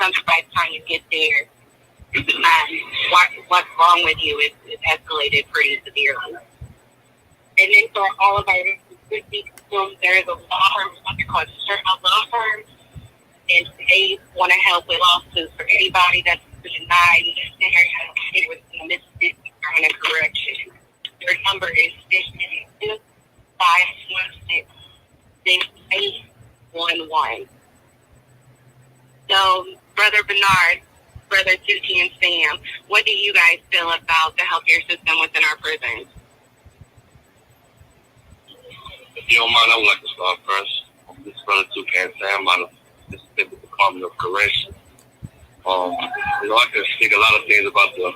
sometimes by the time you get there, what's wrong with you is escalated pretty severely. And then for all of our systems, there is a law firm, something called Sterling Law Firm, and they want to help with lawsuits for anybody that's denied necessary within the Mississippi Department of Correction. Their number is 516-6811. So, Brother Bernard, Brother Tuki, and Sam, what do you guys feel about the healthcare system within our prisons? If you don't mind, I would like to start first. This is Brother Tuki and Sam out of the Mississippi Department of Correction. I can speak a lot of things about the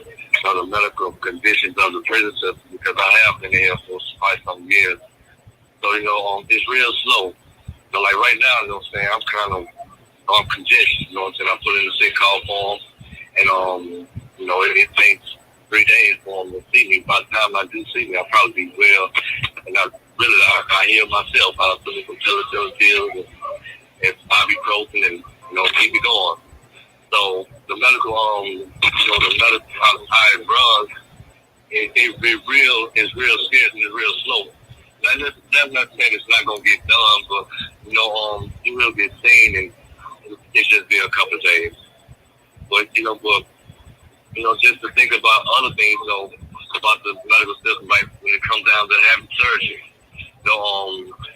medical conditions of the prison system because I have been here for quite some years. So, it's real slow. So, like right now, I'm congested, I'm put in a sick call form, and, it takes 3 days for them to see me. By the time I do see me, I'll probably be well, and I heal myself. I'll put in some Telecel pills and ibuprofen and, keep it going. So the medical, outside drugs, it's real scarce and it's real slow. That's not saying it's not gonna get done, but you will get seen, and it just be a couple of days. But just to think about other things, about the medical system, like when it comes down to having surgery,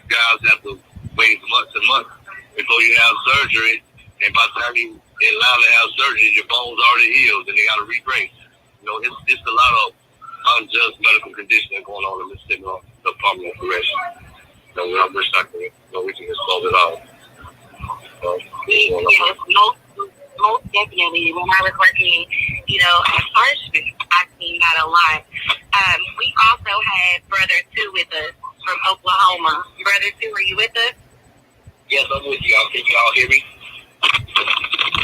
guys have to wait months and months before you have surgery, and by the time you in line to have surgery, your bones already healed, and they got to rebrace. It's a lot of unjust medical conditioning going on in Mississippi Department of Correction. I wish we can just solve it out. Yes, most definitely. When I was working, at Parchment, I've seen that a lot. We also had Brother Two with us from Oklahoma. Brother Two, are you with us? Yes, I'm with you. Can you all hear me?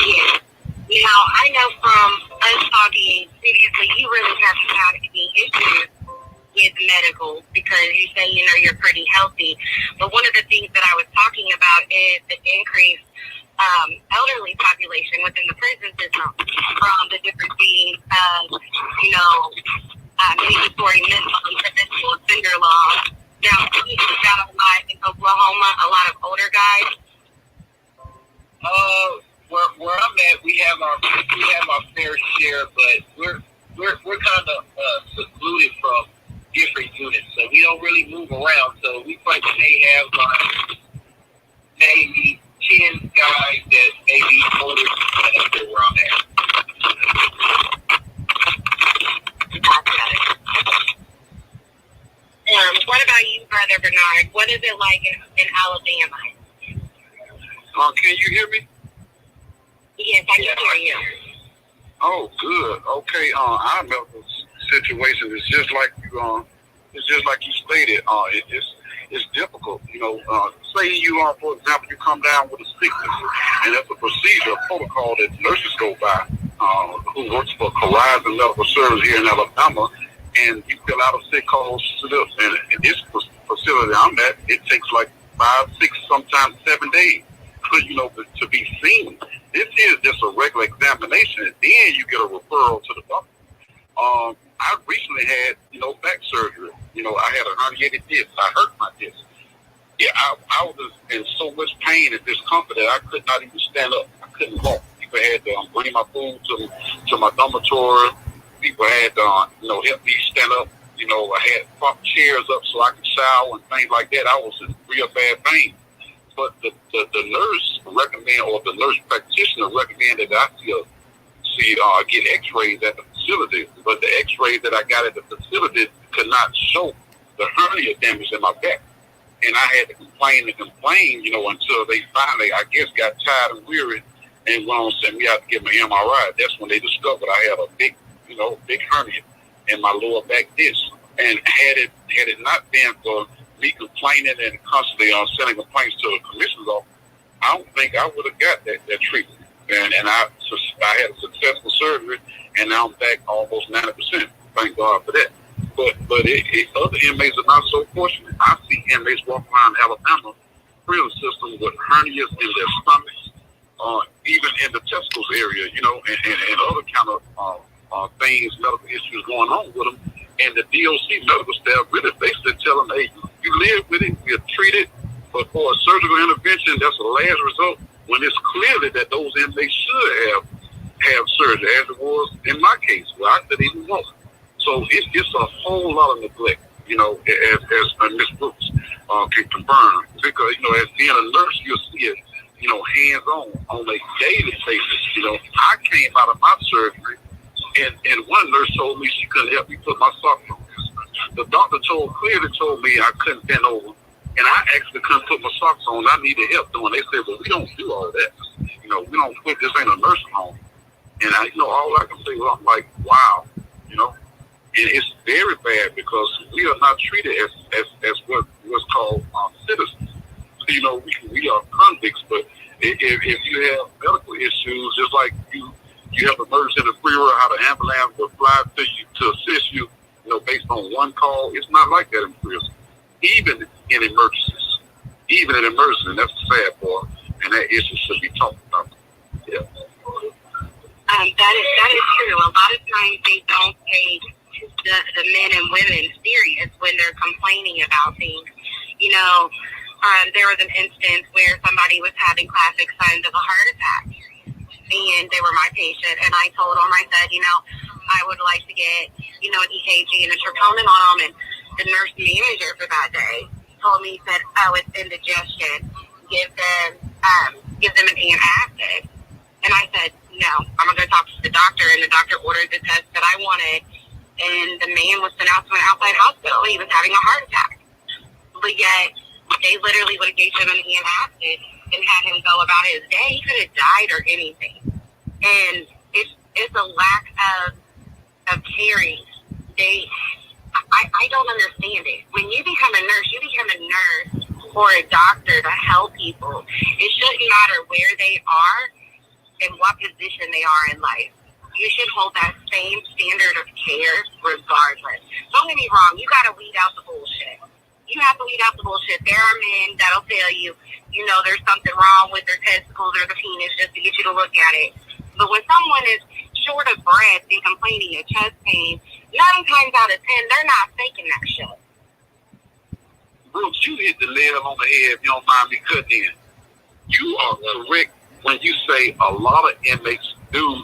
Yes. Now, I know from us talking previously, you really haven't had any issues with medical because you say, you're pretty healthy. But one of the things that I was talking about is the increased elderly population within the prison system from the different things of, mandatory minimum habitual offender laws. Now, we got a lot in Oklahoma, a lot of older guys. Where I'm at, we have our fair share, but we're kind of secluded from different units, so we don't really move around. So we probably may have maybe 10 guys that may be older than where I'm at. What about you, Brother Bernard? What is it like in Alabama? Can you hear me? Yes, I can hear you. Oh, good. Okay. I know the situation is just like you stated. It's difficult. Say you for example, you come down with a sickness, and that's a procedure, a protocol that nurses go by, who works for Horizon Medical Service here in Alabama, and you fill out a sick call slip, and in this facility I'm at, it takes like 5, 6, sometimes 7 days, to be seen. This is just a regular examination, and then you get a referral to the doctor. I recently had, back surgery. I had a herniated disc. I hurt my disc. Yeah, I was in so much pain and discomfort that I could not even stand up. I couldn't walk. People had to bring my food to my dormitory. People had to, help me stand up. I had prop chairs up so I could shower and things like that. I was in real bad pain. But the nurse recommend, or the nurse practitioner recommended that I get x-rays at the facility. But the x-rays that I got at the facility could not show the hernia damage in my back. And I had to complain, until they finally, I guess, got tired and weary and went on and sent me out to get my MRI. That's when they discovered I had a big hernia in my lower back disc. And had it not been for me complaining and constantly sending complaints to the commissioner's office, I don't think I would have got that treatment. And I had a successful surgery, and now I'm back almost 90%. Thank God for that. But other inmates are not so fortunate. I see inmates walk around Alabama prison system with hernias in their stomachs, even in the testicles area, and other kind of things, medical issues going on with them. And the DOC medical staff really basically tell them, hey, you live with it, you treat it, but for a surgical intervention, that's the last result. When it's clearly that those inmates should have surgery, as it was in my case, where I couldn't even walk. So it's a whole lot of neglect, as Ms. Brooks can confirm. Because, as being a nurse, you'll see it, hands-on on a daily basis. I came out of my surgery, and one nurse told me she couldn't help me put my socks on. The doctor clearly told me I couldn't bend over, and I actually couldn't put my socks on. I needed help doing. They said, well, we don't do all that. We don't put this ain't a nursing home. And all I can say, well, I'm like, wow, and it's very bad because we are not treated as what's called citizens. We are convicts, but if you have medical issues, just like you have emergency in the freeway, how the ambulance will fly to you to assist you, based on one call. It's not like that in prison. Even in emergencies, and that's the sad part, and that issue should be talked about. Yeah. That is true. A lot of times they don't take the men and women serious when they're complaining about things. There was an instance where somebody was having classic signs of a heart attack, and they were my patient, and I told them, I said, I would like to get, an EKG and a troponin on them, and the nurse manager for that day told me, he said, oh, it's indigestion. Give them an antacid. And I said, no, I'm going to talk to the doctor, and the doctor ordered the test that I wanted, and the man was sent out to an outside hospital. He was having a heart attack. But yet, they literally would have gave him an antacid and had him go about his day. He could have died or anything. And it's a lack of caring. I don't understand it. When you become a nurse, or a doctor to help people. It shouldn't matter where they are and what position they are in life. You should hold that same standard of care regardless. Don't get me wrong, you got to weed out the bullshit. You have to weed out the bullshit. There are men that'll tell you, there's something wrong with their testicles or the penis just to get you to look at it. But when someone is short of breath and complaining of chest pain, 9 times out of 10, they're not faking that shit. Brooks, you hit the nail on the head if you don't mind me cutting in. You are correct when you say a lot of inmates do,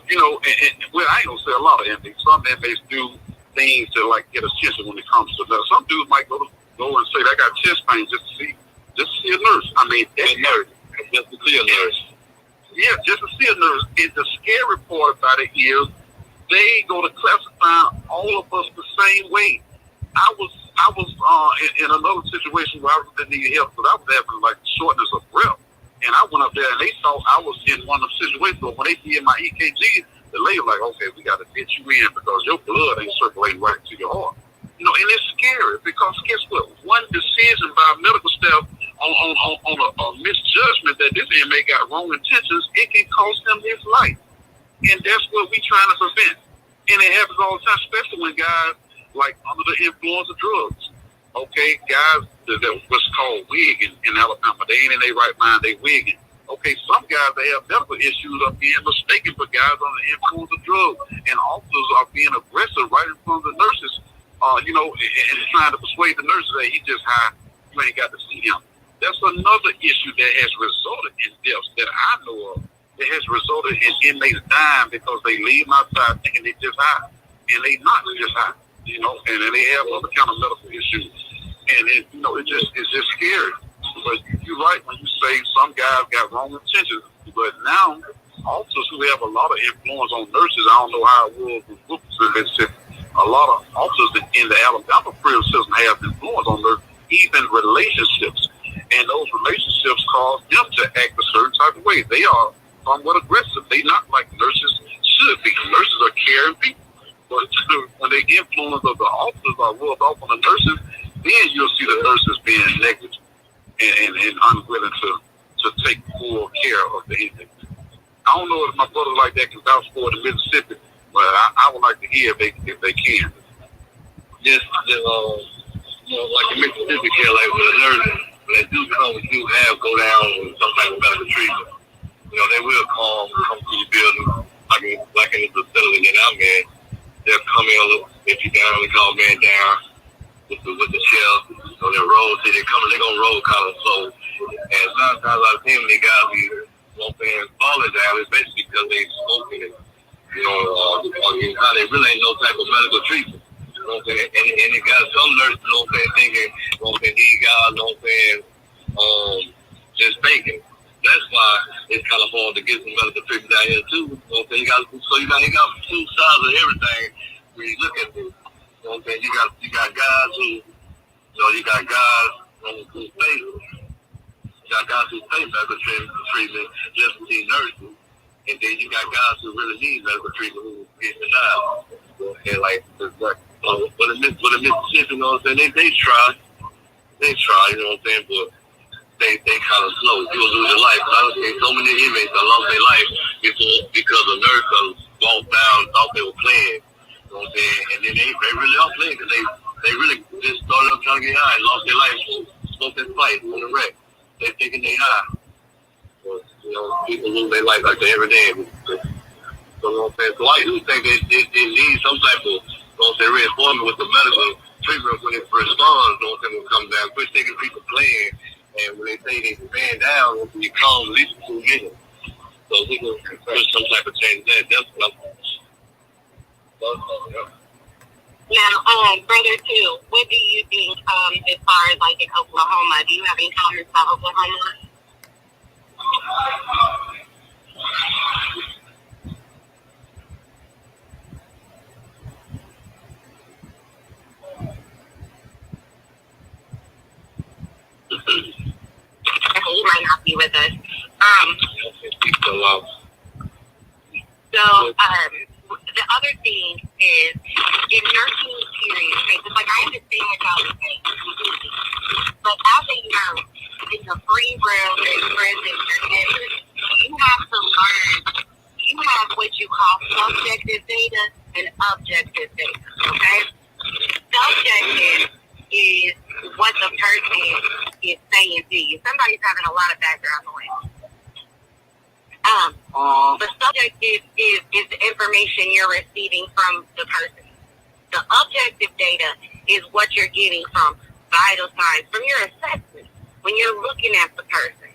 well, I ain't going to say a lot of inmates. Some inmates do things to, get attention when it comes to that. Some dudes might go and say, I got chest pain just to see a nurse. I mean, that nurse. Just to see a nurse. Yeah, just to see a nurse. And the scary part about it is they go to classify all of us the same way. I was in another situation where I really needed help, but I was having shortness of breath. And I went up there and they thought I was in one of the situations, but when they did my EKG, the lady was like, okay, we got to get you in because your blood ain't circulating right to your heart. And it's scary because guess what? One decision by medical staff on a misjudgment that this inmate got wrong intentions, it can cost them his life. And that's what we trying to prevent. And it happens all the time, especially when guys under the influence of drugs. Okay, guys that what's called wigging in Alabama. They ain't in their right mind, they wigging. Okay, some guys that have medical issues are being mistaken for guys under the influence of drugs. And officers are being aggressive right in front of the nurses, and trying to persuade the nurses that he just high, you ain't got to see him. That's another issue that has resulted in deaths that I know of. It has resulted in inmates dying because they leave outside thinking they just high. And they not just high. And then they have other kind of medical issues. And it's just scary. But you're right when you say some guys got wrong intentions. But now, officers who have a lot of influence on nurses, I don't know how it was with Brooks, a lot of officers in the Alabama prison system have influence on nurses, even relationships. And those relationships cause them to act a certain type of way. They are somewhat aggressive. They not like nurses should be. Nurses are caring people. But when the influence of the officers are rubbed off on the nurses, then you'll see the nurses being negligent and unwilling to take full care of the inmates. I don't know if my brothers like that can vouch for it in Mississippi, but I would like to hear if they can. Just, like in Mississippi care, with a nurse, when they do come, we do have go down with some type of medical treatment. they will come to the building. I mean, like in the facility that I'm in, they'll come in, if you down, they call man down with the shell. So they'll roll, see they're gonna roll kind of slow. And sometimes I've seen the guys be falling down, it's basically because they smoking and how they really ain't no type of medical treatment. You know what I'm saying? And they got some nurses, thinking, these guys, just faking. That's why it's kind of hard to get some medical treatment down here too. You got two sides of everything when you look at this. You got guys who, you got guys who pay. You got guys who pay medical treatment just to see nurses, and then you got guys who really need medical treatment who get denied. And for the Mississippi, they try, but they kind of slow. People lose their life. I've seen so many inmates that lost their life because a nurse walked down, thought they were playing. You know what I'm saying? And then they really are playing because they really just started up trying to get high and lost their life. Smoked that fight on the wreck. They're thinking they high. So, people lose their life like that every day. So, so I do think they need some type of reinforcement with the medical treatment when it responds. Will come down. Quit thinking people playing. And when they say they stand down, when you call them, at least 2 minutes. So we can push some type of change there. That's what Now, brother too, what do you think as far as like in Oklahoma? Do you have any comments about Oklahoma? Okay, you might not be with us. The other thing is in nursing period, okay, just like I understand what y'all are saying, but as a nurse, it's a free world, there's present, you have to learn, you have what you call subjective data and objective data, okay? Subjective is what the person is saying to you. Somebody's having a lot of background noise. The subjective is the information you're receiving from the person. The objective data is what you're getting from vital signs, from your assessment, when you're looking at the person,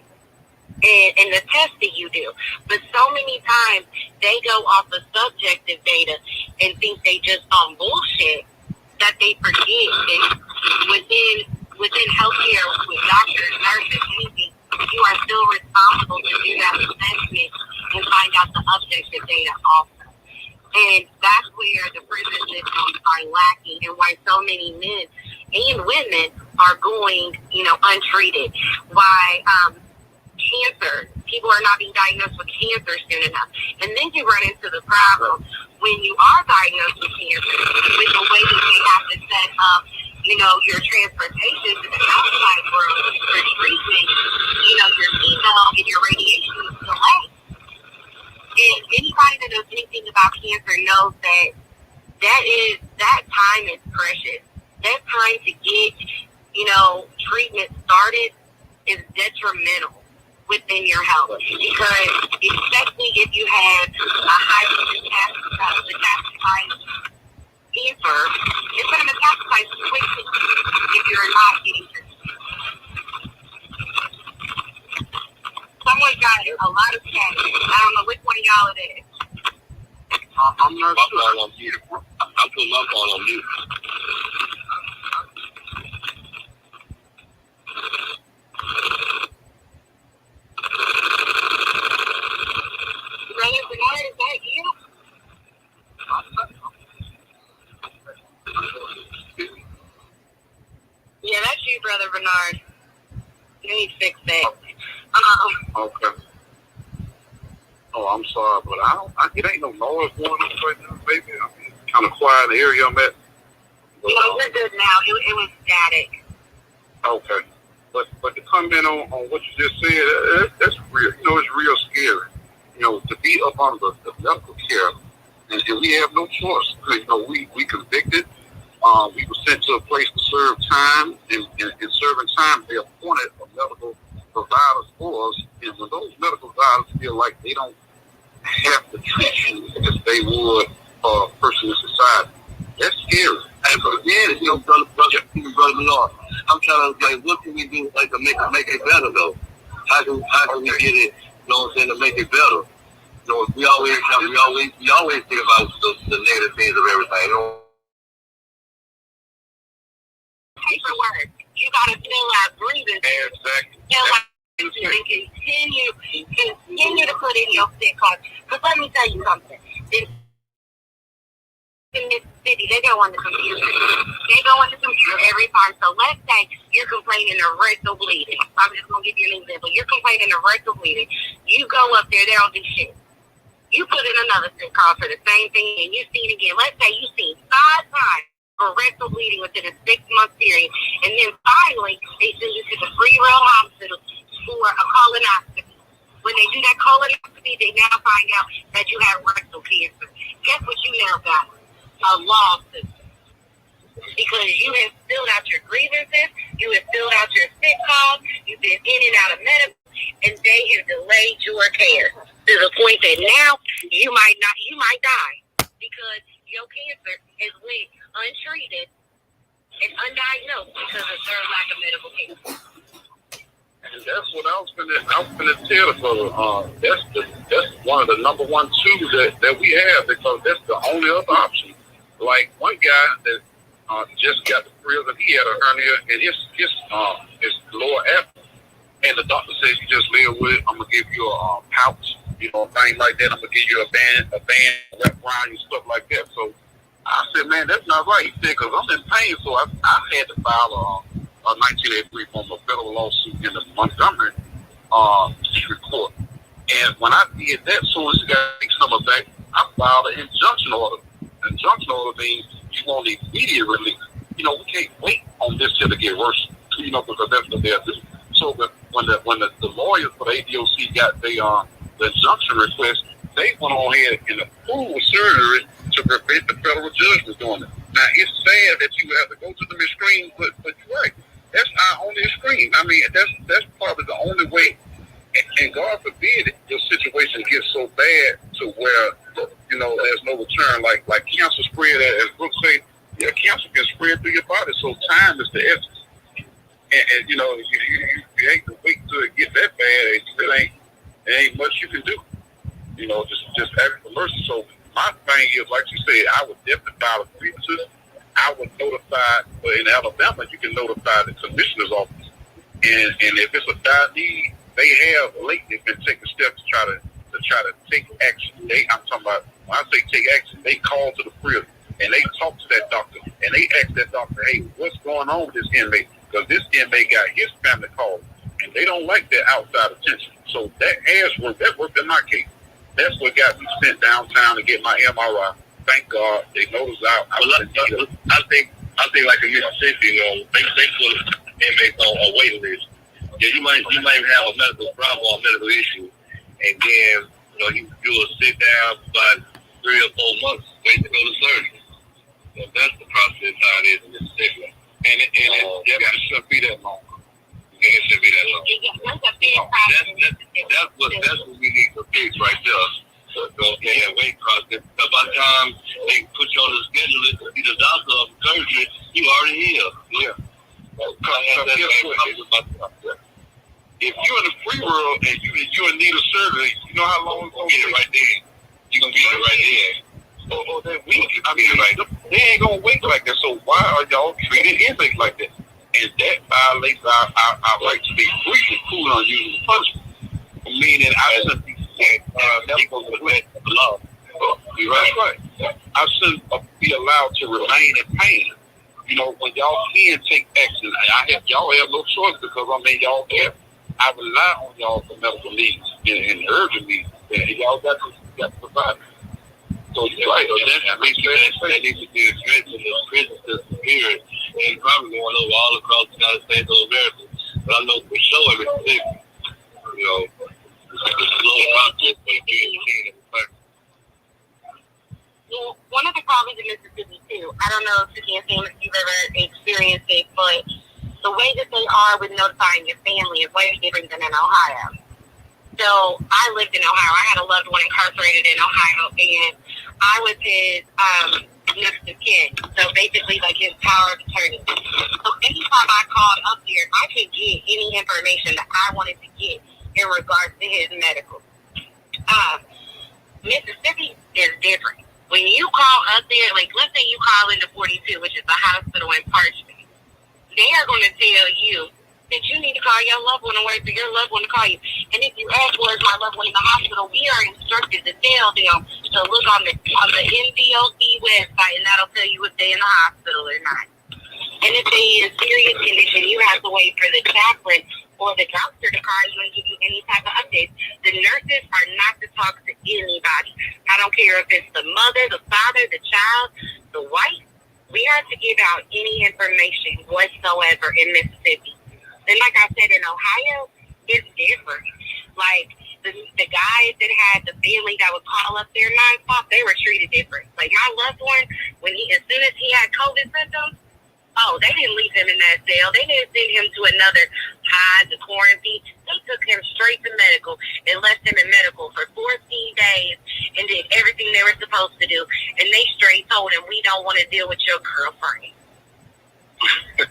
and the test that you do. But so many times, they go off the subjective data and think they just on bullshit, that they forget that within healthcare, with doctors, nurses, anything, you are still responsible to do that assessment and find out the objective data also. And that's where the prison systems are lacking and why so many men and women are going, untreated. Why cancer, people are not being diagnosed with cancer soon enough. And then you run into the problem when you are diagnosed with cancer, with the way that they have to set up your transportation to the outside world for treatment, your chemo and your radiation is delayed. And anybody that knows anything about cancer knows that time is precious. That time to get, treatment started is detrimental within your health, because especially if you have a highly metastasized cancer, it's going to metastasize quickly if you're not getting treatment. Someone's got a lot of static. I don't know which one of y'all it is. I'm not sure. I put my phone on mute. Brother Bernard, is that you? Yeah, that's you, Brother Bernard. You need to fix that. Okay. Oh, I'm sorry, but it ain't no noise going on right now, baby. I'm kind of quiet in the area I'm at. But, we're good now. It was static. Okay. But to comment on what you just said, that's real. It's real scary. To be up on the medical care, and we have no choice. We convicted. We were sent to a place to serve time, and in serving time, they appointed a medical providers for us, and when those medical providers feel like they don't have to treat you as they would a person in society, that's scary. And for again, brother Lord, I'm trying to like, what can we do like to make it better though? How can we get it? You know what I'm saying, to make it better? You know, we always think about the negative things of everything. You know? Paperwork. You gotta fill out grievances. Exactly. Fill out grievances and continue to put in your sick card. Because let me tell you something. In Mississippi, they go on the computer. They go on the computer every time. So let's say you're complaining of rectal bleeding. I'm just going to give you an example. You're complaining of rectal bleeding. You go up there, they don't do shit. You put in another sick call for the same thing, and you see it again. Let's say you see 5 times for rectal bleeding within a 6-month period. And then finally, they send you to the Free Real Hospital for a colonoscopy. When they do that colonoscopy, they now find out that you have rectal cancer. Guess what you now got? A lawsuit. Because you have filled out your grievances, you have filled out your sick calls, you've been in and out of medical, and they have delayed your care to the point that now you might die because your cancer is went untreated and undiagnosed because of their lack of medical care. And that's what I was gonna tell the brother. That's one of the number one tools that we have, because that's the only other option. Like one guy that just got the prison, he had a hernia in his lower abdomen, and the doctor said, "You just live with it. I'm gonna give you a pouch, things like that. I'm gonna give you a band wrap around you, stuff like that." So I said, "Man, that's not right." He said, "Because I'm in pain, so I had to file a 1983 form of federal lawsuit in the Montgomery district court." And when I did that, as soon as he got his number back, I filed an injunction order. Injunction order means you want immediate relief. We can't wait on this till to get worse. Because that's what they'll do. So when the lawyers for the ADOC got the injunction request, they went on ahead and approved surgery to prevent the federal judge from doing it. Now it's sad that you have to go to the extreme, but you're right. That's our only extreme. I mean, that's probably the only way. And God forbid your situation gets so bad to where there's no return. Like cancer spread, as Brooks say, cancer can spread through your body. So time is the essence. And you ain't to wait till it get that bad. There ain't much you can do. Just ask for mercy. So my thing is, like you said, I would definitely file a grievances. I would notify. But in Alabama, you can notify the commissioner's office. And if it's a dire need, they have lately been taking steps to try to take action. I'm talking about, when I say take action, they call to the prison and they talk to that doctor and they ask that doctor, "Hey, what's going on with this inmate?" Because this inmate got his family called and they don't like that outside attention. So that has worked. That worked in my case. That's what got me sent downtown to get my MRI. Thank God they noticed I think like in Mississippi, they put inmates on a waiting list. Yeah, you might have a medical problem or a medical issue, and then you will sit down for about 3 or 4 months waiting to go to surgery. So that's the process how it is in Mississippi. And it definitely shouldn't be that long. It shouldn't be that long. That's what we need to fix right there. So that wait process. By the time they put you on the schedule to see the doctor of surgery, you already here. Yeah. If you're in the free world and you're in need of surgery, you know how long it's going to get it right there. You're going to get it right there. Or that week. I mean, they ain't going to wait like that. So why are y'all treating inmates like that? And that violates our right to be free and cool on using punishment. Meaning, I shouldn't be the law. That's right. I shouldn't be allowed to remain in pain. When y'all can take action, y'all have no choice because y'all care. I rely on y'all for medical needs and urgent needs, and y'all got to provide. So you're right. That needs to be addressed in the prison system here, and probably going over all across the United States of America. But I know for sure in Mississippi, it's like a slow process for the machine. Well, one of the problems in Mississippi too, I don't know if you've ever experienced it, but the way that they are with notifying your family is way different than in Ohio. So I lived in Ohio. I had a loved one incarcerated in Ohio, and I was his next of kin. So basically, like his power of attorney. So anytime I called up here, I could get any information that I wanted to get in regards to his medical. Mississippi is different. When you call up there, like let's say you call into 42, which is the hospital in Parchment, they are going to tell you that you need to call your loved one and wait for your loved one to call you. And if you ask where's my loved one in the hospital, we are instructed to tell them to look on the NDOC website, and that'll tell you if they're in the hospital or not. And if they're in serious condition, you have to wait for the chaplain or the doctor to call you and give you any type of updates. The nurses are not to talk to anybody. I don't care if it's the mother, the father, the child, the wife. We are to give out any information whatsoever in Mississippi. And like I said, in Ohio, it's different. Like, the guys that had the family that would call up there nonstop, they were treated different. Like, my loved one, as soon as he had COVID symptoms, they didn't leave him in that cell. They didn't send him to another pod to quarantine. They took him straight to medical and left him in medical for 14 days and did everything they were supposed to do. And they straight told him, we don't want to deal with your girlfriend.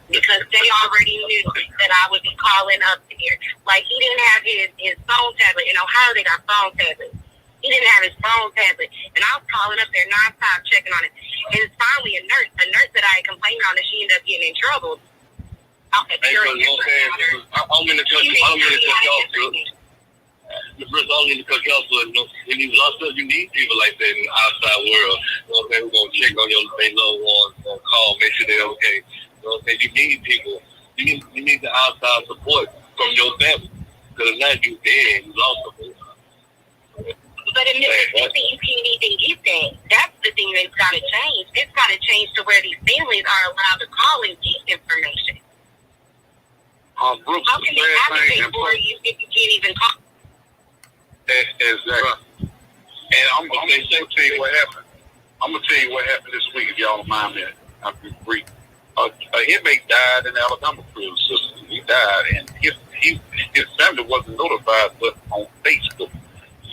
Because they already knew that I would be calling up here. Like, he didn't have his phone tablet. In Ohio, they got phone tablets. He didn't have his phone tablet. And I was calling up there nonstop checking on it. And it's finally a nurse that I had complained on, and she ended up getting in trouble. I'm in the country. I'm in the country. The first only because also in these lawsuits, you need people like that in the outside world. You know what I'm saying? We're gonna check on your loved ones, gonna call, make sure they're okay. You know what I'm saying? You need people. You need the outside support from your family. Because if not, you dead. You lost support. But in Mississippi, you can't even get that. That's the thing that's got to change. It's got to change to where these families are allowed to call and get information. Brooks, how can they advocate for you if you can't even call? Exactly. And I'm gonna tell you what happened. I'm gonna tell you what happened this week, if y'all don't mind me. I'll be brief. An inmate died in Alabama prison system. He died, and his family wasn't notified, but on Facebook,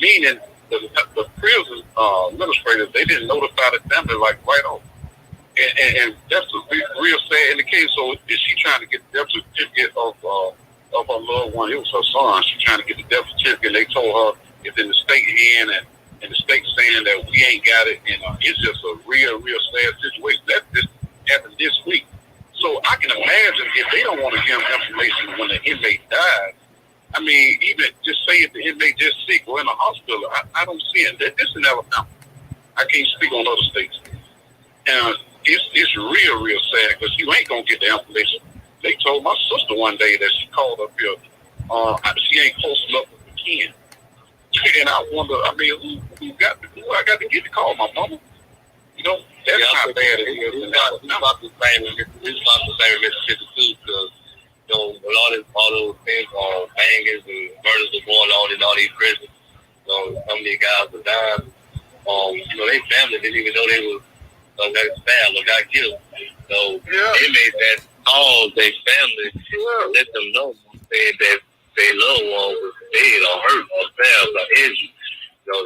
meaning the prison administrators, they didn't notify the family like right off. And that's a real sad indication. So is she trying to get the death certificate of her loved one? It was her son. She trying to get the death certificate. And they told her it's in the state hand, and the state saying that we ain't got it. And it's just a real sad situation. That just happened this week. So I can imagine if they don't want to give them information when the inmate dies. I mean, even just say if the inmate just sick or in a hospital, I don't see it. This is in Alabama. I can't speak on other states. And it's real sad because you ain't going to get the information. They told my sister one day that she called up here. She ain't close enough with the kin. And I wonder, I mean, who I got to get to call my mama? You know, that's how bad it is. It's about the same in Mississippi too, because a lot of all those things on bangers and murders are going on in all these prisons. Some of these guys are dying. Their family didn't even know they was stabbed or got killed. So they made that call their family, let them know that their loved one was dead or hurt or stabbed or injured.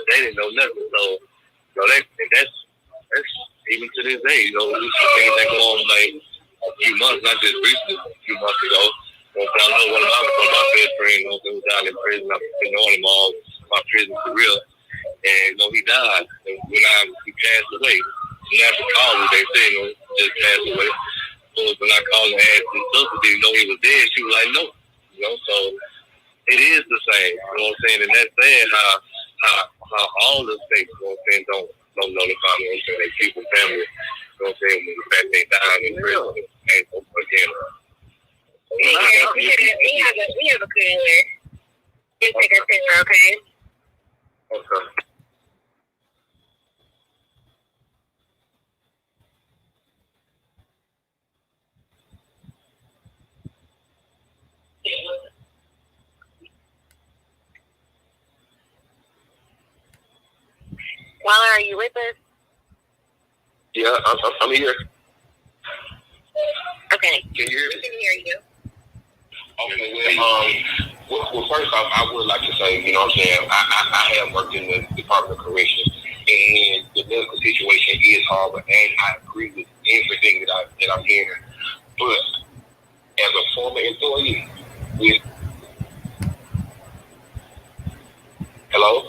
They didn't know nothing. So that's even to this day. These things that go on like a few months, not just recently, a few months ago. I know one of my best friends who was down in prison. I've been knowing him all my prison career. And he died when he passed away. Natural causes, they say, just passed away. So when I called and asked his sister, did he know he was dead? She was like, no. So it is the same. You know what I'm saying? And that's sad how all the states, you know what I'm saying, don't notify me. You know what I'm saying? They keep the family, you know what I'm saying, when the fact they died in prison. And again. We have a caller. You take a picture, okay? Okay. Waller, are you with us? Yeah, I'm here. Okay. Can you hear me? We can hear you. Okay, well, first off, I would like to say, you know what I'm saying, I have worked in the Department of Corrections, and the medical situation is horrible, and I agree with everything that I'm hearing. But as a former employee, with hello,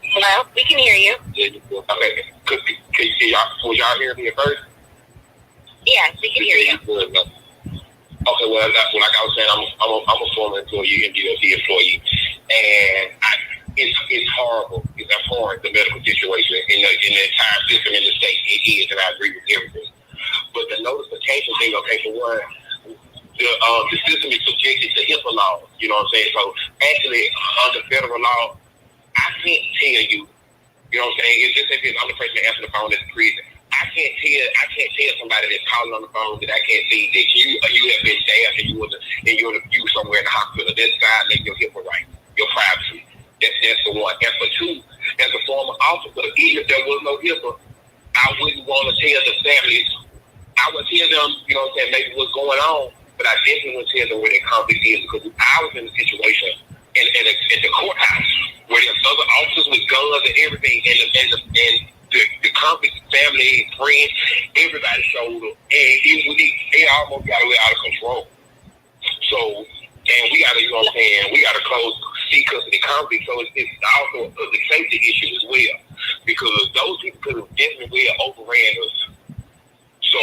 Hello, we can hear you. okay, can y'all hear me at first? Yes, we can hear you. Okay, well, like I was saying, I'm a former employee, MDLC employee, and it's horrible. It's abhorrent, the medical situation in the entire system in the state. It is, and I agree with everything. But the notification thing, okay, for one, the system is subjected to HIPAA laws. You know what I'm saying? So actually, under federal law, I can't tell you. You know what I'm saying? It's just if I'm the person that answers the phone at the prison. I can't tell somebody that's calling on the phone that I can't see that you have been stabbed and you somewhere in the hospital. That's violating your HIPAA right, your privacy. That's the one. And for two, as a former officer, even if there was no HIPAA, I wouldn't want to tell the families. I would tell them, you know what I'm saying, maybe what's going on, but I definitely would tell them where their conflict is, because I was in a situation at the courthouse where there's other officers with guns and everything, and the conflict, family, friends, everybody showed up, and it almost got away out of control. So, and we got to, you know what I'm saying, we got to close seek custody conflict, so it's also a safety issue as well, because those people could have definitely well overran us. So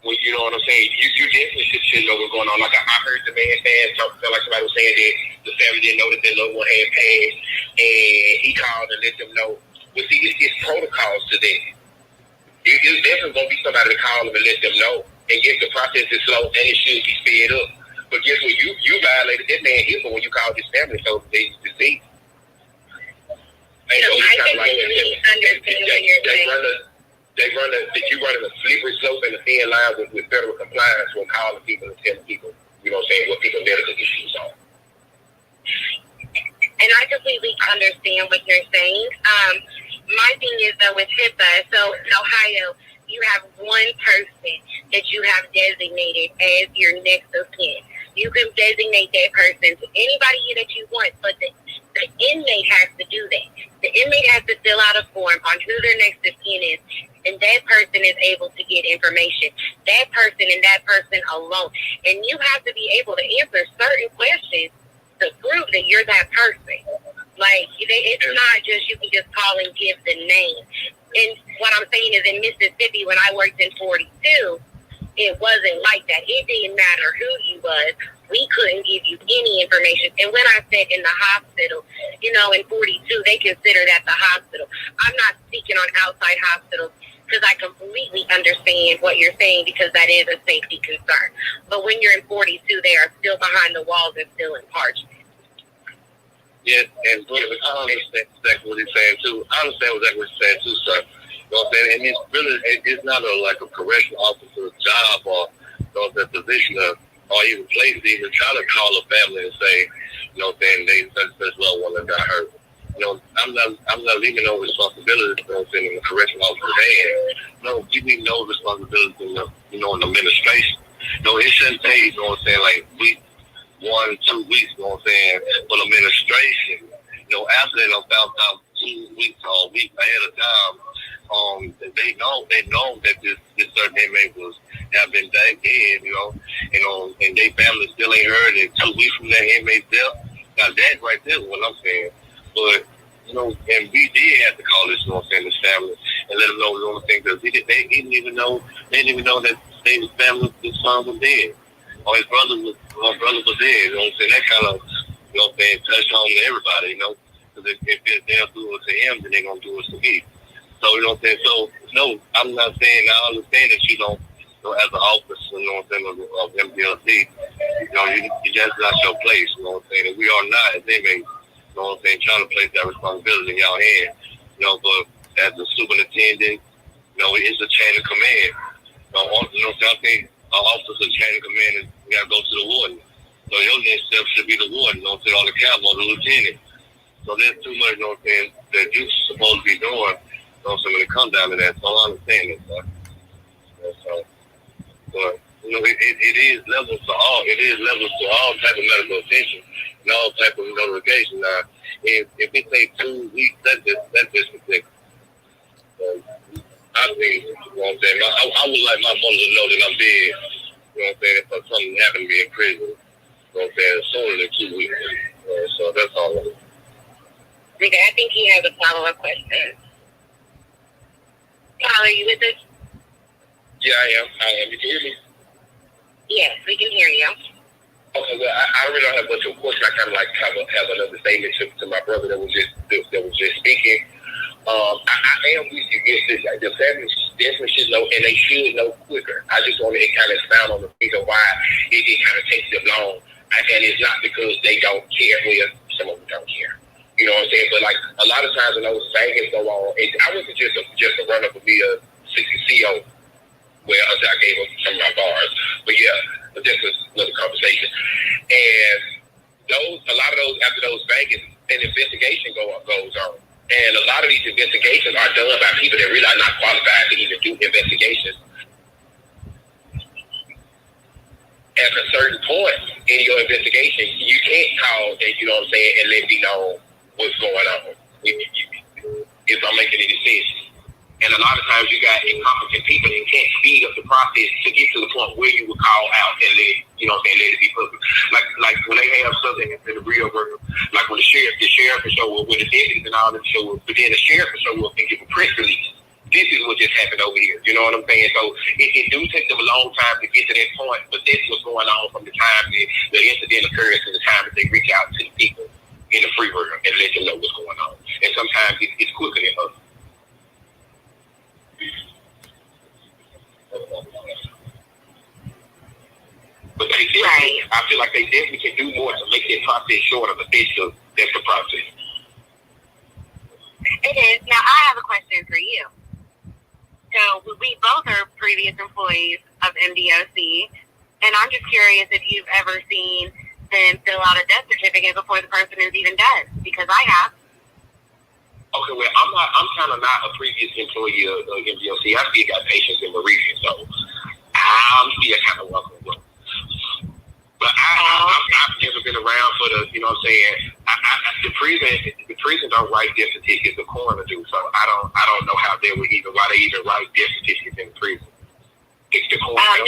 when you know what I'm saying, you definitely should know what's going on. Like I heard the man saying, felt like somebody was saying that the family didn't know that their loved one had passed, and he called and let them know. But see, it's protocols to that. It's definitely going to be somebody to call them and let them know. And yes, the process is slow and it should be sped up. But guess what? You violated that man here when you called his family so they to see. I completely understand what you're saying. You running a slippery slope and a thin line with federal compliance when calling people and telling people, you know what I'm saying, what people's medical issues are. And I completely understand what you're saying. My thing is though with HIPAA, so in Ohio, you have one person that you have designated as your next of kin. You can designate that person to anybody that you want, but the inmate has to do that. The inmate has to fill out a form on who their next of kin is, and that person is able to get information. That person and that person alone. And you have to be able to answer certain questions to prove that you're that person. Like, it's not just you can just call and give the name. And what I'm saying is in Mississippi, when I worked in 42, it wasn't like that. It didn't matter who you was. We couldn't give you any information. And when I said in the hospital, you know, in 42, they consider that the hospital. I'm not speaking on outside hospitals because I completely understand what you're saying, because that is a safety concern. But when you're in 42, they are still behind the walls and still in parchment. Yeah, and I understand exactly what he's saying too. I understand exactly what he's saying too, sir. You know what I'm saying? And it's not like a correctional officer's job or the position or even place to even try to call a family and say, you know what I'm saying, they such loved one that got hurt. You know, I'm not leaving no responsibility, you know what I'm saying, in the correctional officer's hand. No, you need no responsibility in the, you know, in the administration. No, it shouldn't take, you know what I'm saying, like 1 2 weeks, you know what I'm saying, for the administration. You know, after they done found out 2 weeks or a week ahead of time, they know that this certain inmate have been dead, you know, and their family still ain't heard it 2 weeks from that inmate's death. Now that right there is what I'm saying. But, you know, and we did have to call this, you know what I'm saying, this family and let them know, you know what I'm saying, because they didn't even know that his family, his son was dead. Or his brother was dead, you know what I'm saying? That kind of, you know what I'm saying, touched on everybody, you know. Because if they'll do it to him, then they're going to do it to me. So, you know what I'm saying? So, no, I'm not saying, I understand that you don't, you know, as an officer, you know what I'm saying, of MDLC, you know, that's not your place, you know what I'm saying? And we are not, as inmates, you know what I'm saying, trying to place that responsibility in y'all hands. You know, but as a superintendent, you know, it's a chain of command. You know, something, officer's chain of command is you got to go to the warden. So your next step should be the warden, you know what I'm saying, or the captain, or the lieutenant. So there's too much, you know what I'm saying, that you're supposed to be doing, you know what I'm saying, when it comes down to that. So I understand it, sir. So. But it is levels to all. It is levels to all type of medical attention and all type of notification. Now, if it takes 2 weeks, that's just ridiculous. I think, you know what I'm saying? I would like my mother to know that I'm dead. You know what I'm saying? If something happened to me in prison, you know what I'm saying? Sooner than 2 weeks. So that's all. Okay, I think he has a follow-up question. Kyle, are you with us? Yeah, I am. You can hear me? Yes, we can hear you. Okay, well, I really don't have much of a question. I kind of like have another statement to my brother that was just speaking. I am with you. Yes, the families definitely should know, and they should know quicker. I just want to kind of expound on the reason why it kind of takes them long, and it's not because they don't care. Well, some of them don't care. You know what I'm saying? But like a lot of times when those bangings go on, I wasn't just a run up with me a 60 CO. Well, I gave them some of my bars, but yeah, but that's another conversation. And a lot of those after those bangings, an investigation goes on. And a lot of these investigations are done by people that really are not qualified to even do investigations. At a certain point in your investigation, you can't call and, you know what I'm saying, and let me know what's going on. If I'm making any sense. And a lot of times you got incompetent people that can't speed up the process to get to the point where you would call out and let, you know what I'm saying, let it be public. Like when they have something in the real world, like when the sheriff will show up, when the deputies and all them show up, but then the sheriff will show up and give a press release. This is what just happened over here. You know what I'm saying? So it do take them a long time to get to that point, but that's what's going on from the time that the incident occurs to the time that they reach out to the people in the free world and let them know what's going on. And sometimes it's quicker than others. But they definitely, I feel like they definitely can do more to make that process shorter, but that's the process. It is. Now, I have a question for you. So, we both are previous employees of MDOC, and I'm just curious if you've ever seen them fill out a death certificate before the person is even dead, because I have. Okay, well, I'm kind of not a previous employee of MDOC. I still got patients in Meridian, so I'm still kind of welcome with them. But I've never been around for the, you know what I'm saying, the prison don't write death certificates, the coroner do, so I don't know why they even write death certificates in the prison. It's the coroner.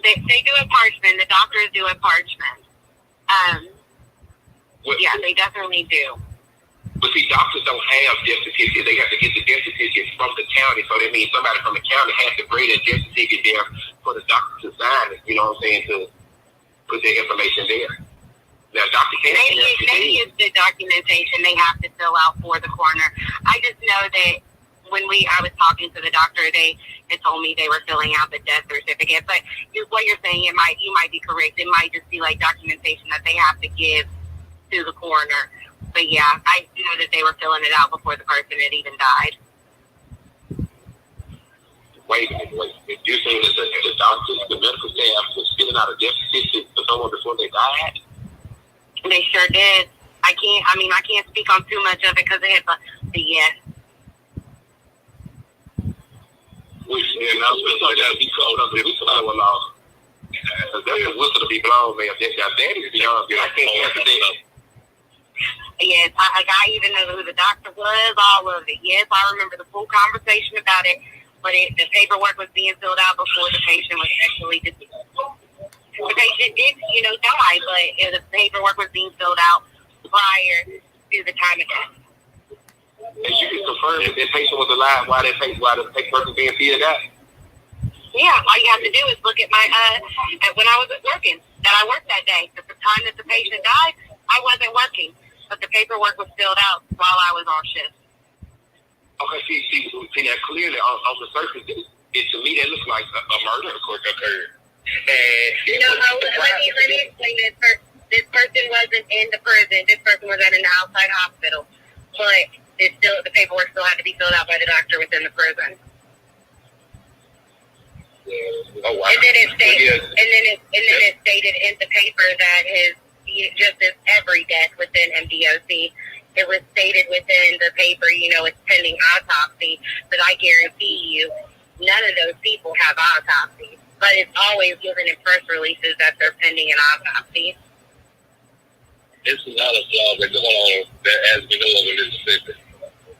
They do a parchment. The doctors do a parchment. Yeah, they definitely do. But see, doctors don't have death certificates. They have to get the death certificates from the county. So that means somebody from the county has to bring a death certificate there for the doctor to sign it. You know what I'm saying? To put their information there. Now, doctor can't. Maybe it's the documentation they have to fill out for the coroner. I just know that when I was talking to the doctor, they told me they were filling out the death certificate. But what you're saying, you might be correct. It might just be like documentation that they have to give to the coroner. But yeah, I know that they were filling it out before the person had even died. Wait a minute. If you're saying that the doctors, the medical staff was filling out a death certificate for someone before they died? They sure did. I can't speak on too much of it because of HIPAA, but yes. Which, and I was going to be called under the whistleblower law. That's a whistle to be blown, man. That is beyond good. I can't answer that. Yes, I even know who the doctor was, all of it. Yes, I remember the full conversation about it, but the paperwork was being filled out before the patient was actually deceased. The patient did, die, but the paperwork was being filled out prior to the time of death. And you can confirm if that patient was alive while the paperwork was being filled out? Yeah, all you have to do is look at my, when I was working, that I worked that day. At the time that the patient died, I wasn't working. But the paperwork was filled out while I was on shift. Okay, see that clearly on the surface, to me that looks like a murder occurred. And let me explain this first. This person wasn't in the prison. This person was at an outside hospital. But the paperwork still had to be filled out by the doctor within the prison. Oh wow! And then it stated in the paper that just as every death within MDOC, it was stated within the paper, it's pending autopsy, but I guarantee you, none of those people have autopsies. But it's always given in press releases that they're pending an autopsy. It's a lot of flaws that go on that as we know of in Mississippi.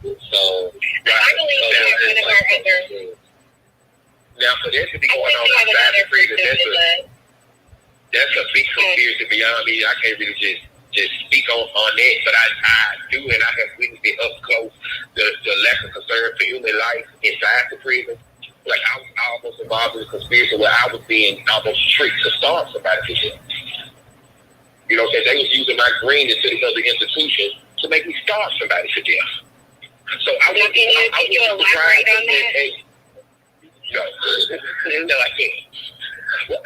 So, I believe we have one of our other. Now, for that to be I going think on we have outside another the prison, person. that's a big conspiracy beyond me. I can't really just speak on that, but I do, and I have witnessed it up close, the lack of concern for human life inside the prison. Like, I was almost involved in a conspiracy where I was being almost tricked to starve somebody to death. You know, because they was using my green to the other institution to make me starve somebody to death. So I was elaborate on that? No, I can't. Well,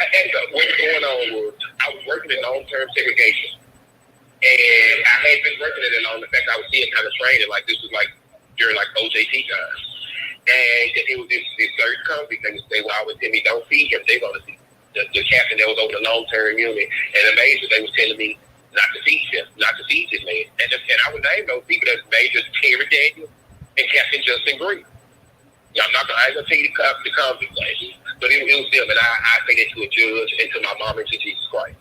what's going on was I was working in long-term segregation, and I had been working it along. In fact, I was seeing kind of training, like this was like during like OJT times, and it was this third convict. They would always tell me, "Don't feed him." They want to see the captain that was over the long-term unit, and amazing, they was telling me not to feed him, not to feed this man, and I would name those people as Major Terry Daniel and Captain Justin Green. Yeah, I ain't gonna tell you the convict name, but it was them, and I say that to a judge and to my mom and to Jesus Christ.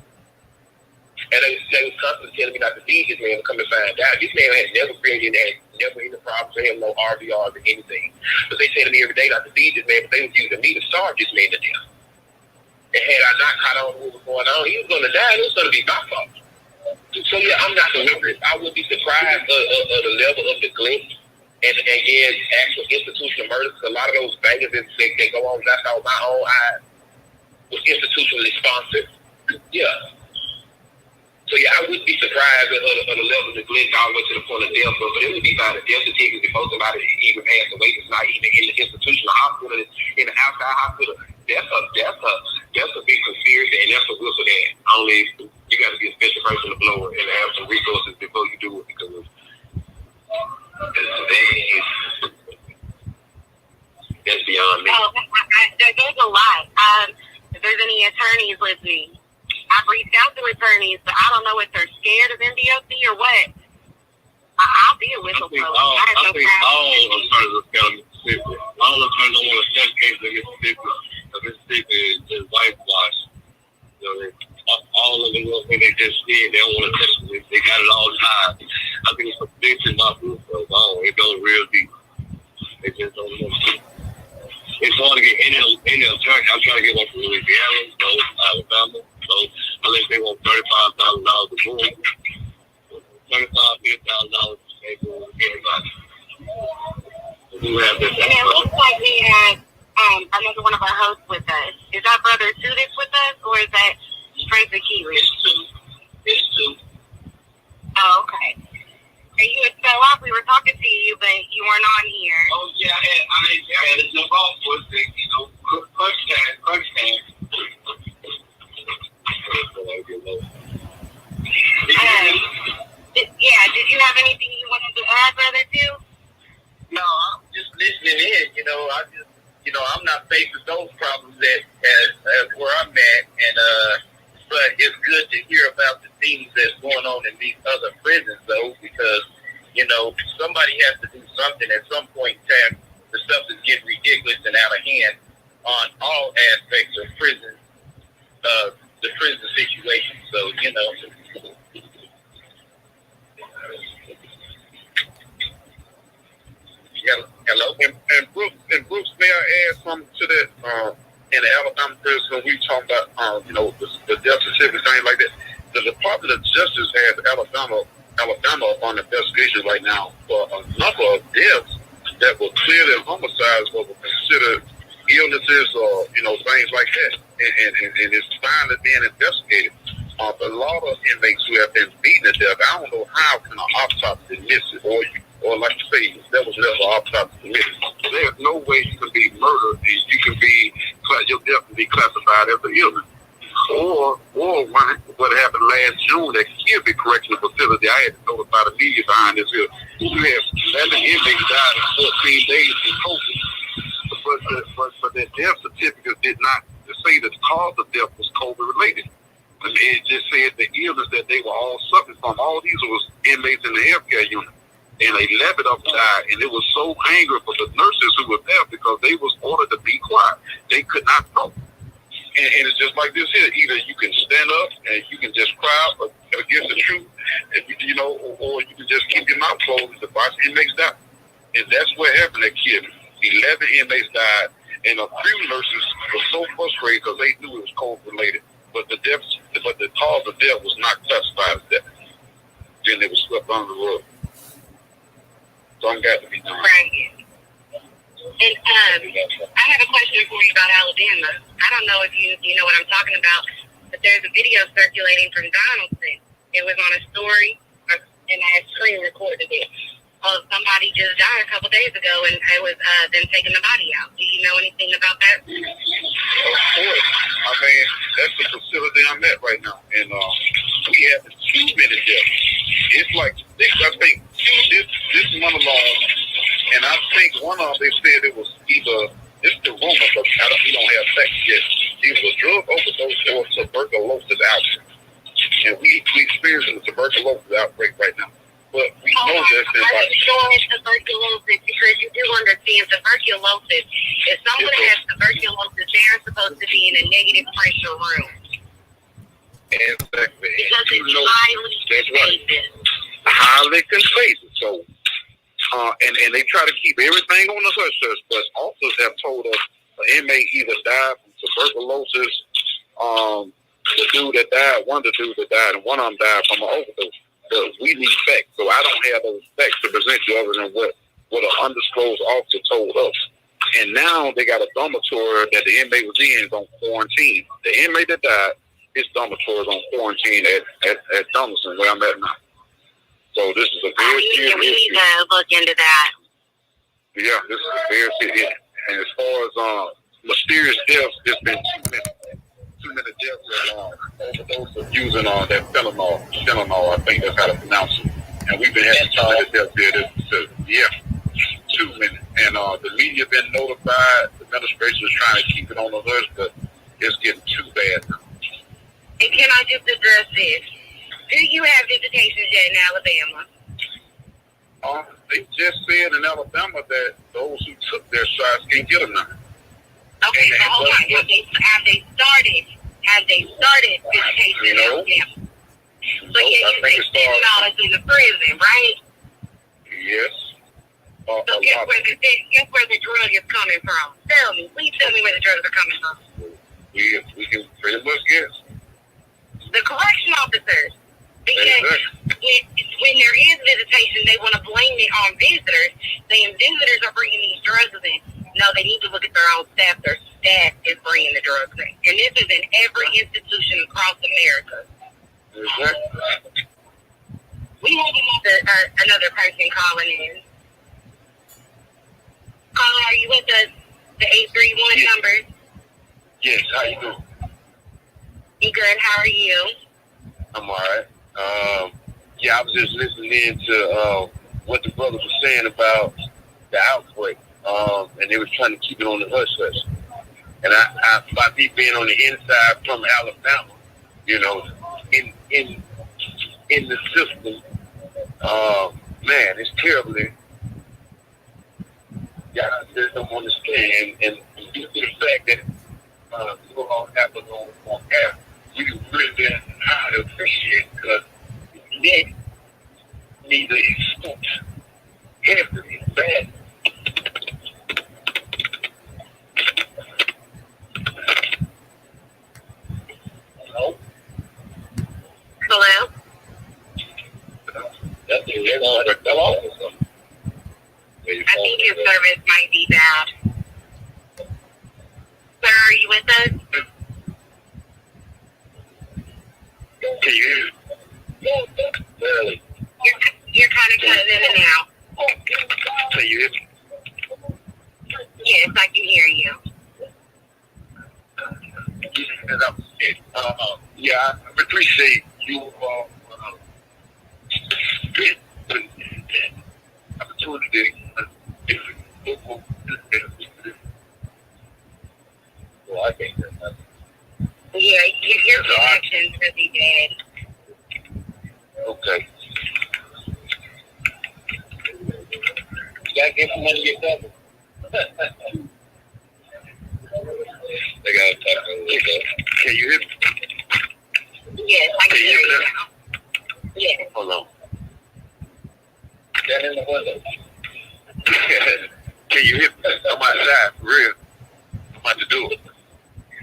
And they was constantly telling me not to feed this man. Come to find out, this man had never created that, never any problems for him, no RVRs or anything. But they say to me every day not to feed this man, but they was using me to starve this man to death. And had I not caught on what was going on, he was going to die, and it was going to be my fault. So, yeah, I'm not deliberate. I would be surprised of the level of neglect and actual institutional murder. Because a lot of those bangers that go on, that's out my own eyes, was institutionally sponsored. Yeah. So, yeah, I wouldn't be surprised of the level of neglect all the way to the point of death. But it would be by the death certificate before somebody even passed away. It's not even in the institutional hospital, it's in the outside hospital. That's a big conspiracy, and that's a whistle that only you got to be a special person to blow it and have some resources before you do it, because that's beyond me. Oh, there's a lot. If there's any attorneys listening, I've reached out to attorneys, but I don't know if they're scared of MDOC or what. I'll be a whistleblower. I think all attorneys are scared of Mississippi. All attorneys don't want to set cases in Mississippi. Mississippi is whitewashed. You know, all of them, when they just see it, they don't want to touch it. They got it all the time. I think it's a bitch in my group, so it goes real deep. They just don't know. It's hard to get any attorney. I'm trying to get one from Louisiana, Alabama. So unless they want $35,000 a board, $35,000, $50,000 they will anybody. We have this. And it looks like we had another one of our hosts with us. Is that Brother Sudis with us, or is that Strength Achilles? It's two. Oh, okay. And you had fell off. We were talking to you, but you weren't on here. Oh, yeah, I had to jump off for a second, crunch time. Did you have anything you wanted to add, Brother, too? No, I'm just listening in. I'm not facing those problems as where I'm at, and but it's good to hear about the things that's going on in these other prisons, though, because somebody has to do something at some point in time. The stuff is getting ridiculous and out of hand on all aspects of prison, the prison situation. So Hello. And Brooks, may I add something to that? In the Alabama prison, we talking about the death certificate, things like that. The Department of Justice has Alabama on investigation right now for a number of deaths that were clearly homicides, but were considered illnesses or things like that, and it's finally being investigated. A lot of inmates who have been beaten to death, I don't know how can an autopsy miss it, or like you say, there was never an autopsy committed. There's no way you can be murdered and your death can be classified as an illness. Or what happened last June at Kirby Correctional Facility, I had to notify the media behind this here. You had 11 inmates died in 14 days from COVID. But their death certificate did not say that the cause of death was COVID related. And it just said the illness that they were all suffering from. All these was inmates in the healthcare unit. and 11 of them died. And it was so angry for the nurses who were there because they was ordered to be quiet. They could not talk. And it's just like this here. Either you can stand up and you can just cry against the truth, you know, or you can just keep your mouth closed and watch inmates die. And that's what happened to Kid. 11 inmates died, and a few nurses were so frustrated because they knew it was COVID related. But the cause of death was not classified as death. Then it was swept under the rug. Something got to be done. Right. And I have a question for you about Alabama. I don't know if you know what I'm talking about, but there's a video circulating from Donaldson. It was on a story, and I screen recorded it. Somebody just died a couple days ago, and it was them taking the body out. Do you know anything about that? Of course. I mean, that's the facility I'm at right now. And we have 2 minutes there. It's like, I think, this month alone, and I think one of them, they said it was either, it's the rumor, but we don't have facts yet. Either a drug overdose or tuberculosis outbreak. And we experiencing the tuberculosis outbreak right now. But we know that I'm sure tuberculosis, because you do understand tuberculosis. If someone has tuberculosis, they're supposed to be in a negative pressure room. Exactly. Because it's highly contagious. Highly contagious. So, and they try to keep everything on the hush-hush, but officers have told us an inmate either died from tuberculosis, the dude that died, one of the dudes that died, and one of them died from an overdose. But we need facts, so I don't have those facts to present you other than what an undisclosed officer told us. And now they got a dormitory that the inmate was in is on quarantine. The inmate that died, his dormitory is on quarantine at Donaldson, where I'm at now. So this is a very serious issue. We need to look into that. Yeah, this is a very serious issue. And as far as mysterious deaths, it's been 2 minutes. 2 minute deaths overdose of using that fentanyl, I think that's how to pronounce it. And we've been having 2 minute deaths here. 2 minutes. And the media been notified. The administration is trying to keep it on the hush, but it's getting too bad now. And can I just address this? Do you have visitations yet in Alabama? They just said in Alabama that those who took their shots can't get them now. Okay, so hold on. Have they started visitation in Alabama? So yeah, you say $7 in the prison, right? Yes. So guess where the drug is coming from? Please tell me where the drugs are coming from. We can pretty much guess. The correction officers. Because when there is visitation, they want to blame it on visitors, saying visitors are bringing these drugs in. No, they need to look at their own staff. Their staff is bringing the drugs in. And this is in every institution across America. Exactly. We have another person calling in. Caller, are you with us? The 831 number? Yes, how you doing? You good? How are you? I'm all right. I was just listening in to what the brothers were saying about the outbreak, and they were trying to keep it on the hush-hush. And I by me being on the inside from Alabama, you know, in the system, man, it's terribly. Yeah, I just don't understand, and due to the fact that you all have to go on air, we really didn't highly appreciate it because they need to export heavily bad. Hello? I think his service might be bad. Sir, are you with us? Can you hear me? Barely. You're kind of cutting in and out. Can you hear me? Yes, I can hear you. I appreciate you opportunity. Well, I can't hear that. Yeah, your connection's really bad. Okay. gotta get some money yourself. They gotta talk a little bit. Can you hear me? Yes, I can Can you hear hear me you now? now. Yes. Hold on. Stand in the window. Can you hear me? I'm outside, for real. I'm about to do it.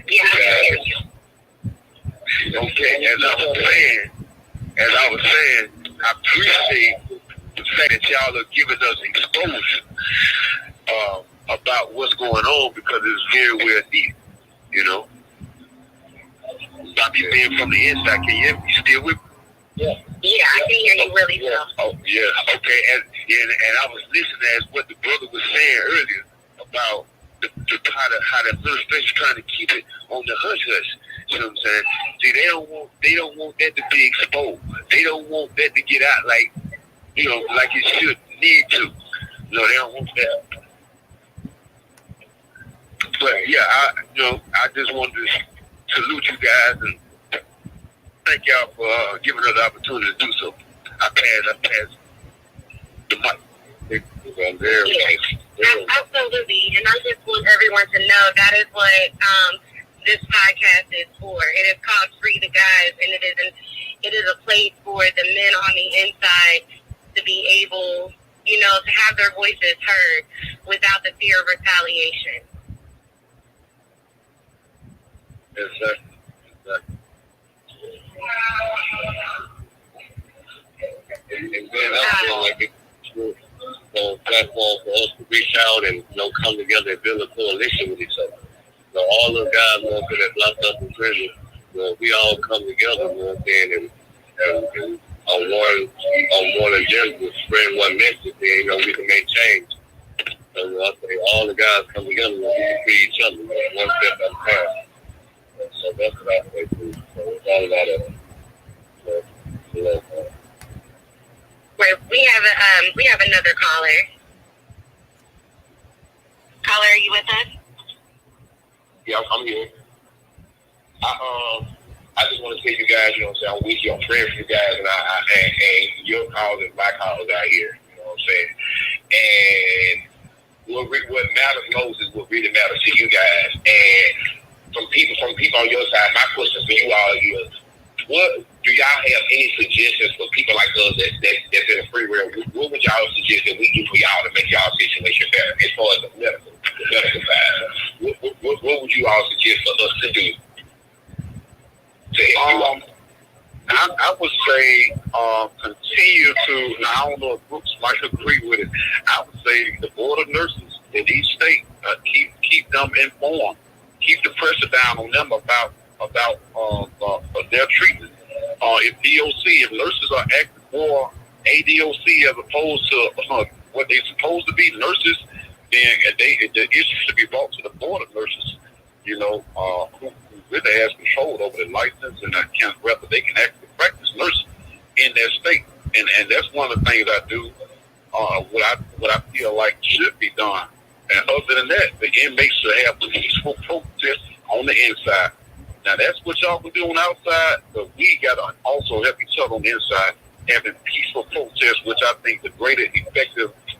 Yeah, I can hear you. Okay, as I was saying, I appreciate the fact that y'all are giving us exposure about what's going on because it's very well needed, you know. By me being from the inside, can you hear me? Still with me? Yeah, I can hear you really well. Oh, yeah, okay. And I was listening as what the brother was saying earlier about how the administration trying to keep it on the hush-hush. You know what I'm saying? See, they don't want that to be exposed. They don't want that to get out like it should need to. No, they don't want that. But yeah, I just wanted to salute you guys and thank y'all for giving us the opportunity to do so. I pass the mic. Absolutely, and I just want everyone to know that is what this podcast is for. It is called Free the Guys, and it is a place for the men on the inside to be able, to have their voices heard without the fear of retaliation. Exactly. And then I feel like it's a platform for us to reach out and come together and build a coalition with each other. All the guys that's locked up in prison, we all come together, and on one agenda, spread one message, and we can make change. So I say all the guys come together and we can free each other, one step at a time. So that's what I say too. So it's all about it. Right, we have another caller. Caller, are you with us? Yeah, I'm here. I just want to tell you guys, I'm with you. I'm praying for you guys, and your cause and my cause out here. You know what I'm saying? And what matters most is what really matters to you guys. And from people on your side, my question for you all is, what do y'all have any suggestions for people like us that's in the free world? What would y'all suggest that we do for y'all to make y'all situation better as far as the medical side? What would you all suggest for us to do to help you all? I would say continue to. Now I don't know if Brooks might agree with it. I would say the board of nurses in each state keep them informed. Keep the pressure down on them about their treatment. If nurses are acting more ADOC as opposed to what they're supposed to be, nurses, then the issue should be brought to the board of nurses. Who really has control over the license and whether they can actually practice nursing in their state. And that's one of the things I do. What I feel like should be done. And other than that, the inmates should have peaceful protest on the inside. Now that's what y'all can do on the outside, but we gotta also help each other on the inside, having peaceful protests, which I think the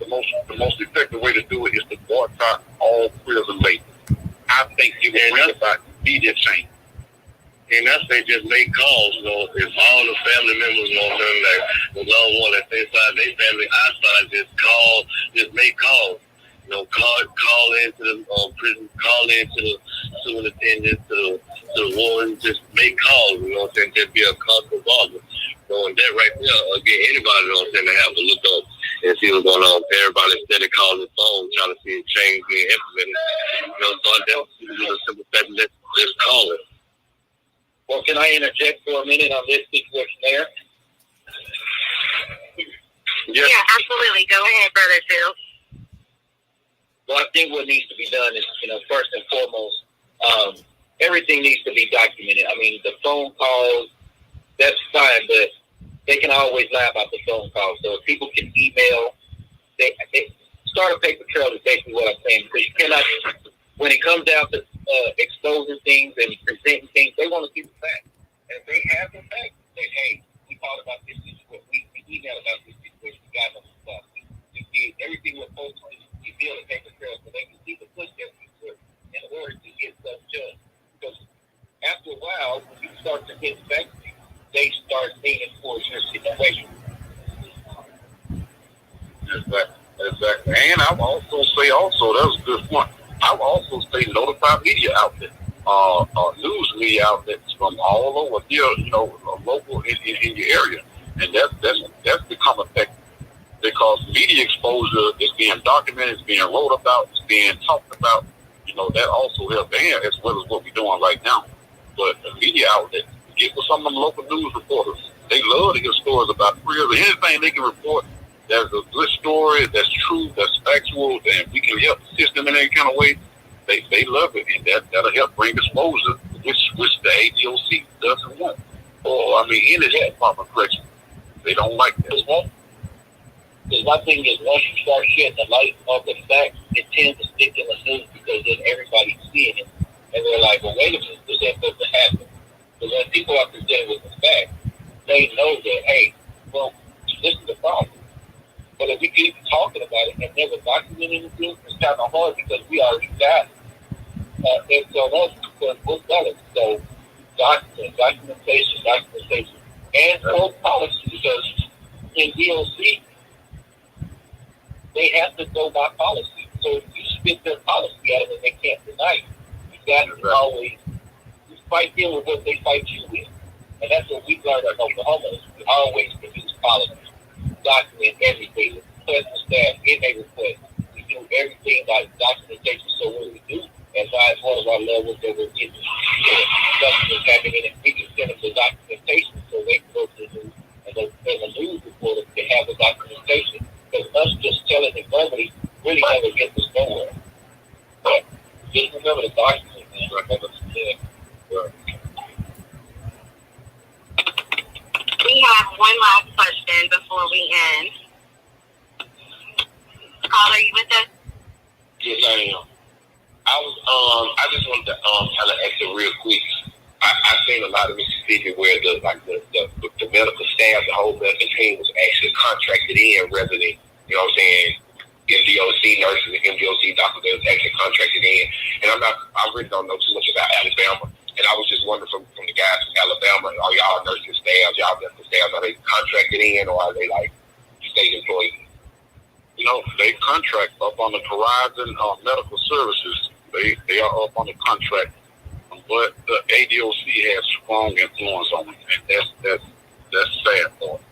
most effective way to do it is to boycott all prison labor. I think it will bring about immediate change. And I say just make calls, if all the family members the loved one that's inside their family outside, just make calls. Call into the prison, call into the superintendent, to the warden, just make calls, just be a constant bother. And that right there, get anybody, to have a look up and see what's going on. Everybody instead of calling the phone, trying to see a change being implemented. So I definitely a simple fact, let's call it. Well, can I interject for a minute on this situation there? Yeah, absolutely. Go ahead, Brother Phil. Well, I think what needs to be done is, first and foremost, everything needs to be documented. I mean, the phone calls, that's fine, but they can always lie about the phone calls. So if people can email, they start a paper trail is basically what I'm saying, because you cannot, when it comes down to exposing things and presenting things, they want to see the facts. And if they have the facts, say, hey, we thought about this situation, we emailed about this situation, we got no stuff. We did everything was supposed to be built and taken care of, so they can see the footsteps you took in order to get stuff done. Because after a while, when you start to hit factory, they start leaning towards your situation. Exactly. And I will also say, that was a good point. I will also say notify media outlets, news media outlets from all over here, local in your area, and that's become effective because media exposure is being documented, it's being wrote about, it's being talked about. That also helps, and as well as what we're doing right now. But the media outlets, get with some of them local news reporters. They love to hear stories about careers. Anything they can report that's a good story, that's true, that's factual, and we can help assist them in any kind of way. They love it, and that'll help bring exposure, which the ADOC doesn't want. Or any department correction, they don't like that. Because one thing is, once you start shedding the light of the facts, it tends to stick in the news because then everybody's seeing it, and they're like, "Well, wait a minute, this ain't supposed to happen." Because when people are presented with the facts, they know that, hey, well, this is the problem. But if we keep talking about it and never documenting it, it's kind of hard because we already got it. And so that's because we're done. So documentation, and for policy, because in DOC, they have to go by policy. So if you spit their policy at them and they can't deny it, you got to always fight them with what they fight you with. And that's what we learned in Oklahoma. We always produce policy. Document everything, request the staff in a request. We do everything by documentation. So what we do, as one of our levels that we're getting customers having it, we can send them the documentation so they can go to the news and the news reporter can have the documentation. Because us just telling the company really never gets us nowhere. But just remember the document and remember to We have one last question before we end. Caller, are you with us? Yes, I am. I just wanted to kind of ask you real quick. I've seen a lot of Mississippi where the medical staff, the whole medical team was actually contracted in rather than, MDOC nurses and MDOC doctors that was actually contracted in. And I really don't know too much about Alabama. And I was just wondering from the guys from Alabama, are y'all nursing staff, y'all medical staff, are they contracted in or are they like state employees? They contract up on the Horizon Medical Services. They are up on the contract, but the ADOC has strong influence on them, and that's sad for them.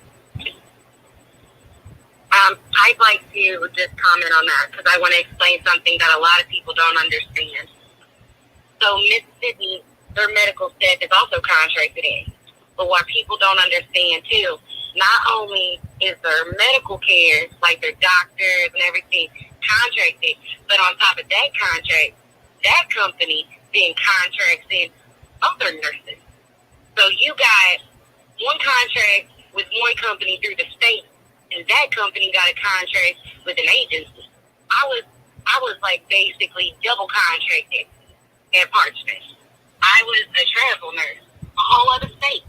I'd like to just comment on that because I want to explain something that a lot of people don't understand. So Mississippi, their medical staff is also contracted in. But what people don't understand too, not only is their medical care, like their doctors and everything, contracted, but on top of that contract, that company then contracts in other nurses. So you got one contract with one company through the state, and that company got a contract with an agency. I was like basically double contracted at Parchment. I was a travel nurse, a whole other state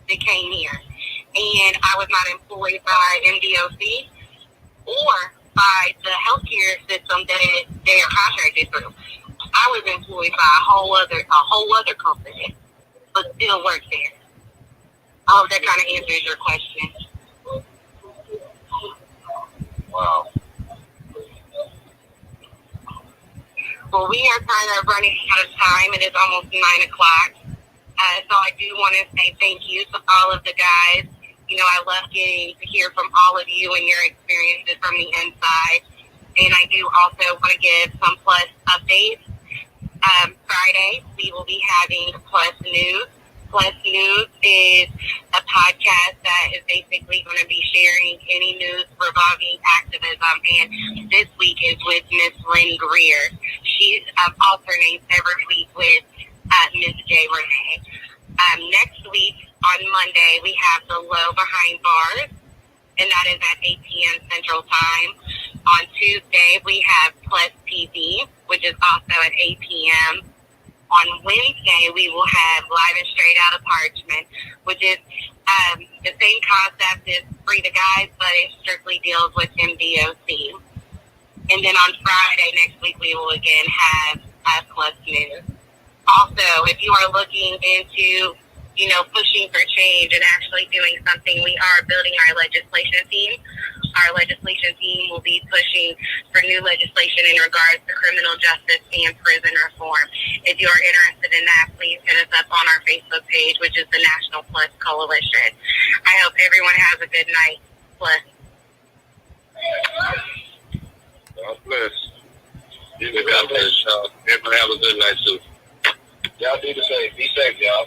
that came here. And I was not employed by MDOC or by the healthcare system that they are contracted through. I was employed by a whole other company, but still work there. I hope that kind of answers your question. Wow. Well, we are kind of running out of time. It is almost 9 o'clock. So I do want to say thank you to all of the guys. I love getting to hear from all of you and your experiences from the inside. And I do also want to give some Plus updates. Friday, we will be having Plus News. Plus News is a podcast that is basically going to be sharing any news revolving activism. And this week is with Miss Lynn Greer. She's alternates every week with Miss J. Renee. Next week, on Monday, we have The Low Behind Bars, and that is at 8 p.m. Central Time. On Tuesday, we have Plus TV, which is also at 8 p.m. On Wednesday, we will have Live and Straight Out of Parchment, which is The same concept is Free the Guys, but it strictly deals with MDOC. And then on Friday next week, we will again have Plus News. Also, if you are looking into, pushing for change and actually doing something, we are building our legislation team. Our legislation team will be pushing for new legislation in regards to criminal justice and prison reform. If you are interested in that, please hit us up on our Facebook page, which is the National Plus Coalition. I hope everyone has a good night. Plus. God bless. God bless y'all. Everybody have a good night too. Y'all do the same. Be safe, y'all.